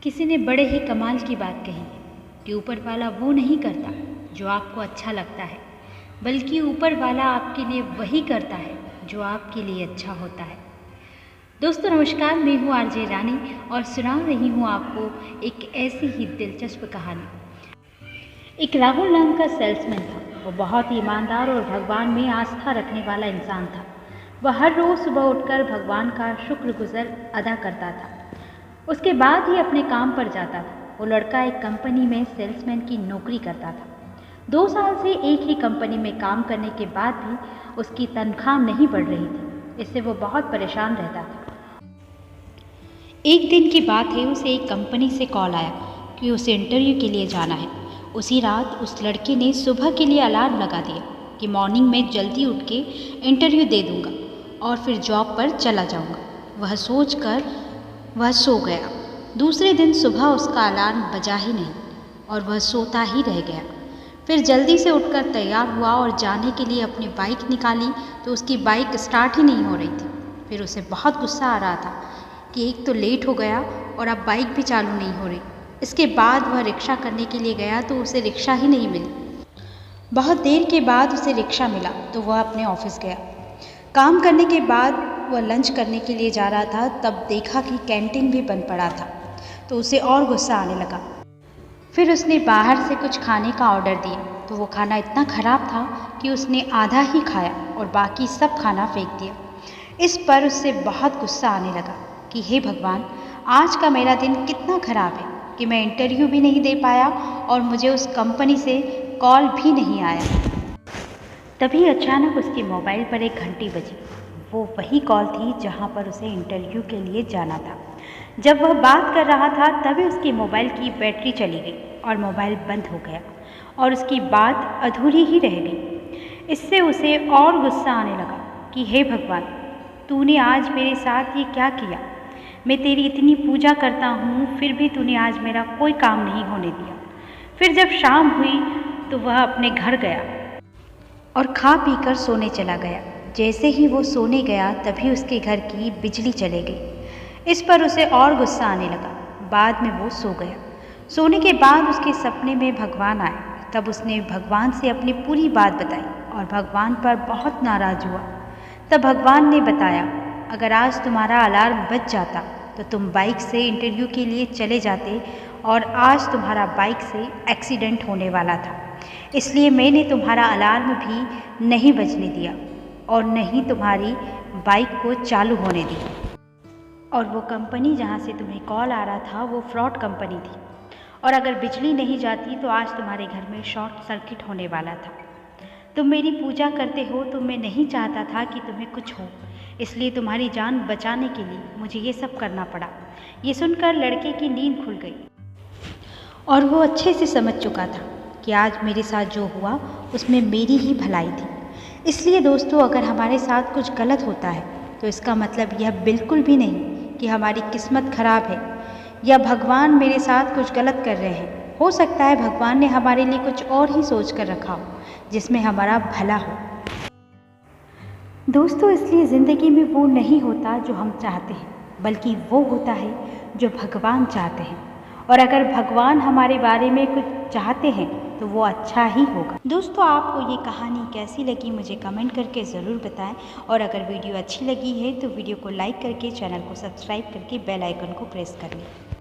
किसी ने बड़े ही कमाल की बात कही है कि ऊपर वाला वो नहीं करता जो आपको अच्छा लगता है, बल्कि ऊपर वाला आपके लिए वही करता है जो आपके लिए अच्छा होता है। दोस्तों नमस्कार, मैं हूँ आरजे रानी और सुना रही हूँ आपको एक ऐसी ही दिलचस्प कहानी। एक राहुल नाम का सेल्समैन था। वो बहुत ही ईमानदार और भगवान में आस्था रखने वाला इंसान था। वह हर रोज़ सुबह उठकर भगवान का शुक्रगुज़र अदा करता था। उसके बाद ही अपने काम पर जाता था। वो लड़का एक कंपनी में सेल्समैन की नौकरी करता था। 2 साल से एक ही कंपनी में काम करने के बाद भी उसकी तनख्वाह नहीं बढ़ रही थी। इससे वो बहुत परेशान रहता था। एक दिन की बात है, उसे एक कंपनी से कॉल आया कि उसे इंटरव्यू के लिए जाना है। उसी रात उस लड़के ने सुबह के लिए अलार्म लगा दिया कि मॉर्निंग में जल्दी उठ के इंटरव्यू दे दूंगा और फिर जॉब पर चला जाऊंगा। वह सोचकर वह सो गया। दूसरे दिन सुबह उसका अलार्म बजा ही नहीं और वह सोता ही रह गया। फिर जल्दी से उठकर तैयार हुआ और जाने के लिए अपनी बाइक निकाली तो उसकी बाइक स्टार्ट ही नहीं हो रही थी। फिर उसे बहुत गुस्सा आ रहा था कि एक तो लेट हो गया और अब बाइक भी चालू नहीं हो रही। इसके बाद वह रिक्शा करने के लिए गया तो उसे रिक्शा ही नहीं मिली। बहुत देर के बाद उसे रिक्शा मिला तो वह अपने ऑफिस गया। काम करने के बाद वह लंच करने के लिए जा रहा था, तब देखा कि कैंटीन भी बंद पड़ा था तो उसे और गुस्सा आने लगा। फिर उसने बाहर से कुछ खाने का ऑर्डर दिया तो वो खाना इतना ख़राब था कि उसने आधा ही खाया और बाकी सब खाना फेंक दिया। इस पर उससे बहुत गुस्सा आने लगा कि हे भगवान, आज का मेरा दिन कितना ख़राब है कि मैं इंटरव्यू भी नहीं दे पाया और मुझे उस कंपनी से कॉल भी नहीं आया। तभी अचानक उसके मोबाइल पर एक घंटी बजी। वो वही कॉल थी जहां पर उसे इंटरव्यू के लिए जाना था। जब वह बात कर रहा था तभी उसके मोबाइल की बैटरी चली गई और मोबाइल बंद हो गया और उसकी बात अधूरी ही रह गई। इससे उसे और गुस्सा आने लगा कि हे भगवान, तूने आज मेरे साथ ये क्या किया। मैं तेरी इतनी पूजा करता हूँ, फिर भी तूने आज मेरा कोई काम नहीं होने दिया। फिर जब शाम हुई तो वह अपने घर गया और खा पीकर सोने चला गया। जैसे ही वो सोने गया तभी उसके घर की बिजली चली गई। इस पर उसे और गुस्सा आने लगा। बाद में वो सो गया। सोने के बाद उसके सपने में भगवान आए। तब उसने भगवान से अपनी पूरी बात बताई और भगवान पर बहुत नाराज़ हुआ। तब भगवान ने बताया, अगर आज तुम्हारा अलार्म बज जाता तो तुम बाइक से इंटरव्यू के लिए चले जाते और आज तुम्हारा बाइक से एक्सीडेंट होने वाला था। इसलिए मैंने तुम्हारा अलार्म भी नहीं बजने दिया और नहीं तुम्हारी बाइक को चालू होने दी। और वो कंपनी जहाँ से तुम्हें कॉल आ रहा था वो फ्रॉड कंपनी थी और अगर बिजली नहीं जाती तो आज तुम्हारे घर में शॉर्ट सर्किट होने वाला था। तुम मेरी पूजा करते हो तो मैं नहीं चाहता था कि तुम्हें कुछ हो, इसलिए तुम्हारी जान बचाने के लिए मुझे ये सब करना पड़ा। ये सुनकर लड़के की नींद खुल गई और वो अच्छे से समझ चुका था कि आज मेरे साथ जो हुआ उसमें मेरी ही भलाई थी। इसलिए दोस्तों, अगर हमारे साथ कुछ गलत होता है तो इसका मतलब यह बिल्कुल भी नहीं कि हमारी किस्मत खराब है या भगवान मेरे साथ कुछ गलत कर रहे हैं। हो सकता है भगवान ने हमारे लिए कुछ और ही सोच कर रखा हो जिसमें हमारा भला हो। दोस्तों, इसलिए ज़िंदगी में वो नहीं होता जो हम चाहते हैं, बल्कि वो होता है जो भगवान चाहते हैं। और अगर भगवान हमारे बारे में कुछ चाहते हैं तो वो अच्छा ही होगा। दोस्तों, आपको ये कहानी कैसी लगी मुझे कमेंट करके ज़रूर बताएं और अगर वीडियो अच्छी लगी है तो वीडियो को लाइक करके चैनल को सब्सक्राइब करके बेल आइकन को प्रेस कर लें।